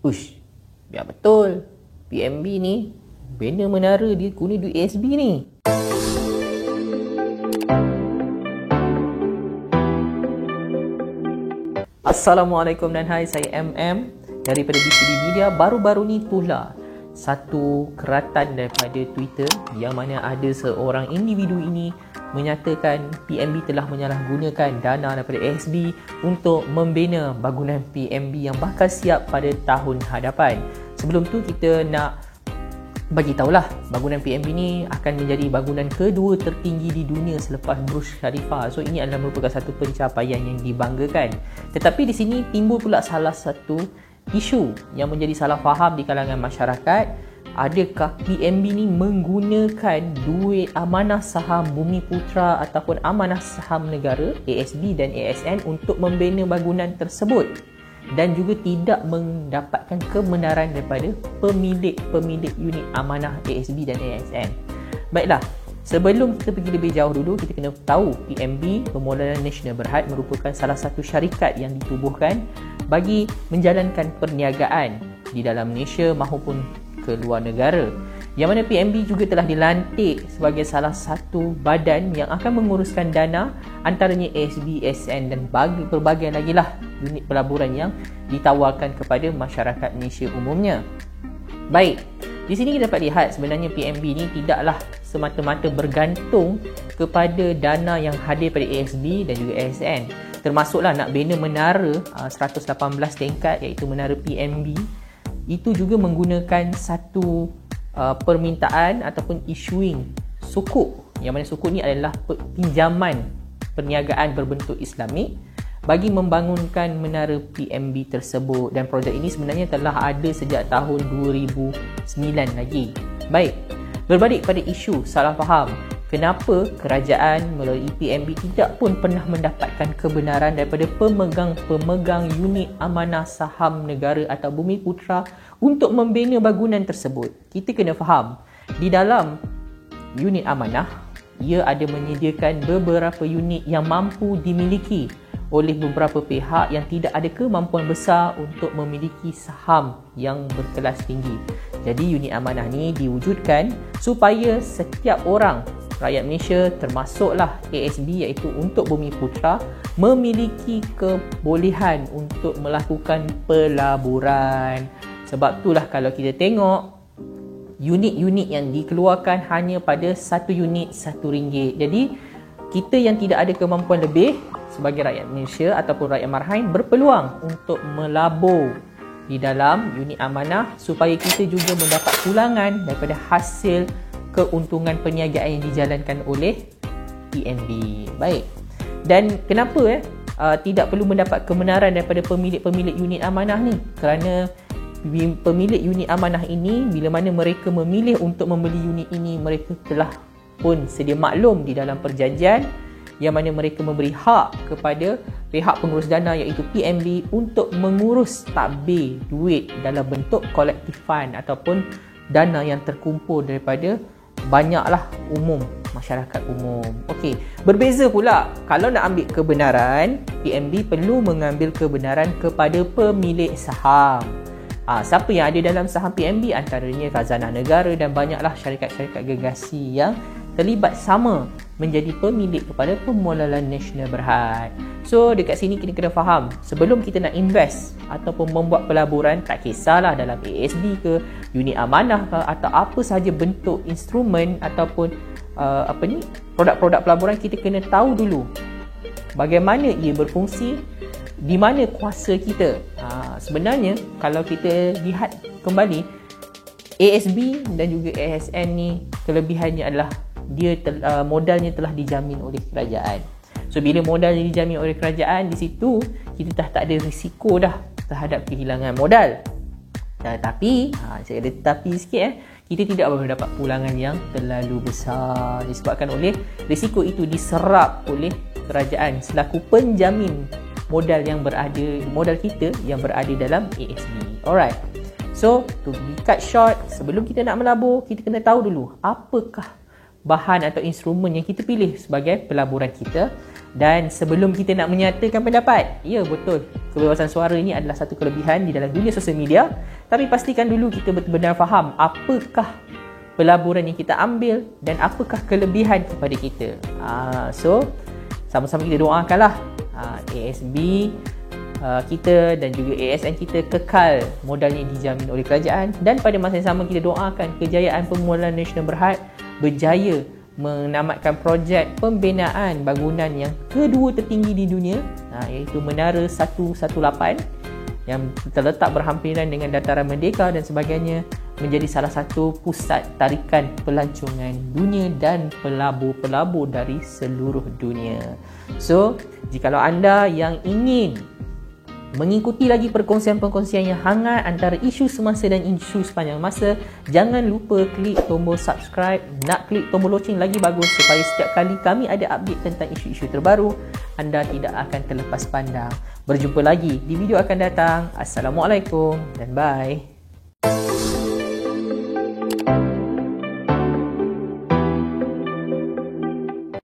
Ush, biar betul. PNB ni bina menara dia guna duit ASB ni. Assalamualaikum dan hai, saya MM daripada BCD Media. Baru-baru ni pula satu keratan daripada Twitter yang mana ada seorang individu ini menyatakan PNB telah menyalahgunakan dana daripada ASB untuk membina bangunan PNB yang bakal siap pada tahun hadapan. Sebelum tu kita nak bagi tahulah bangunan PNB ni akan menjadi bangunan kedua tertinggi di dunia selepas Burj Khalifa. So ini adalah merupakan satu pencapaian yang dibanggakan. Tetapi di sini timbul pula salah satu isu yang menjadi salah faham di kalangan masyarakat. Adakah PNB ni menggunakan duit amanah saham Bumiputra ataupun amanah saham negara ASB dan ASN untuk membina bangunan tersebut dan juga tidak mendapatkan kebenaran daripada pemilik unit amanah ASB dan ASN. Baiklah, sebelum kita pergi lebih jauh dulu, kita kena tahu PNB, Permodalan Nasional Berhad, merupakan salah satu syarikat yang ditubuhkan bagi menjalankan perniagaan di dalam Malaysia maupun ke luar negara, yang mana PNB juga telah dilantik sebagai salah satu badan yang akan menguruskan dana antaranya ASB, ASN dan berbagai lagi lah unit pelaburan yang ditawarkan kepada masyarakat Malaysia umumnya. Baik, di sini kita dapat lihat sebenarnya PNB ni tidaklah semata-mata bergantung kepada dana yang hadir pada ASB dan juga ASN. Termasuklah nak bina menara 118 tingkat iaitu menara PNB, itu juga menggunakan satu permintaan ataupun issuing sukuk, yang mana sukuk ni adalah pinjaman perniagaan berbentuk Islamik bagi membangunkan menara PNB tersebut, dan projek ini sebenarnya telah ada sejak tahun 2009 lagi. Baik, berbalik pada isu salah faham, kenapa kerajaan melalui PNB tidak pun pernah mendapatkan kebenaran daripada pemegang unit amanah saham negara atau Bumiputra untuk membina bangunan tersebut? Kita kena faham, di dalam unit amanah, ia ada menyediakan beberapa unit yang mampu dimiliki oleh beberapa pihak yang tidak ada kemampuan besar untuk memiliki saham yang berkelas tinggi. Jadi unit amanah ni diwujudkan supaya setiap orang rakyat Malaysia, termasuklah ASB iaitu untuk Bumiputra, memiliki kebolehan untuk melakukan pelaburan. Sebab itulah kalau kita tengok unit-unit yang dikeluarkan hanya pada satu unit RM1. Jadi kita yang tidak ada kemampuan lebih sebagai rakyat Malaysia ataupun rakyat marhain berpeluang untuk melabur di dalam unit amanah supaya kita juga mendapat pulangan daripada hasil keuntungan perniagaan yang dijalankan oleh PNB. Baik. Dan kenapa tidak perlu mendapat kebenaran daripada pemilik-pemilik unit amanah ni? Kerana pemilik unit amanah ini, bila mana mereka memilih untuk membeli unit ini, mereka telah pun sedia maklum di dalam perjanjian yang mana mereka memberi hak kepada pihak pengurus dana iaitu PNB untuk mengurus takbir duit dalam bentuk collective fund ataupun dana yang terkumpul daripada banyaklah masyarakat umum. Okey, berbeza pula kalau nak ambil kebenaran, PNB perlu mengambil kebenaran kepada pemilik saham. Siapa yang ada dalam saham PNB? Antaranya Khazanah Negara dan banyaklah syarikat-syarikat gergasi yang terlibat sama menjadi pemilik kepada Permodalan Nasional Berhad. So dekat sini kita kena faham, sebelum kita nak invest ataupun membuat pelaburan, tak kisahlah dalam ASB ke, unit amanah ke, atau apa sahaja bentuk instrumen ataupun produk-produk pelaburan, kita kena tahu dulu bagaimana ia berfungsi, di mana kuasa kita. Sebenarnya kalau kita lihat kembali, ASB dan juga ASN ni kelebihannya adalah dia modalnya telah dijamin oleh kerajaan. So bila modalnya dijamin oleh kerajaan, di situ kita dah tak ada risiko dah terhadap kehilangan modal. Tapi saya ada tetapi sikit, kita tidak boleh dapat pulangan yang terlalu besar disebabkan oleh risiko itu diserap oleh kerajaan selaku penjamin modal kita yang berada dalam ASB. Alright. So to be cut short, sebelum kita nak melabur, kita kena tahu dulu apakah bahan atau instrumen yang kita pilih sebagai pelaburan kita, Dan sebelum kita nak menyatakan pendapat, ya betul, kebebasan suara ini adalah satu kelebihan di dalam dunia sosial media. Tapi pastikan dulu kita benar-benar faham apakah pelaburan yang kita ambil dan apakah kelebihan kepada kita. So, sama-sama kita doakanlah ASB kita dan juga ASN kita kekal modalnya dijamin oleh kerajaan, dan pada masa yang sama kita doakan kejayaan Permulaan Nasional Berhad berjaya menamatkan projek pembinaan bangunan yang kedua tertinggi di dunia, iaitu Menara 118 yang terletak berhampiran dengan Dataran Merdeka dan sebagainya, menjadi salah satu pusat tarikan pelancongan dunia dan pelabur-pelabur dari seluruh dunia. So, jikalau anda yang ingin mengikuti lagi perkongsian-perkongsian yang hangat antara isu semasa dan isu sepanjang masa, jangan lupa klik tombol subscribe, nak klik tombol loceng lagi bagus, supaya setiap kali kami ada update tentang isu-isu terbaru, anda tidak akan terlepas pandang. Berjumpa lagi di video akan datang. Assalamualaikum dan bye.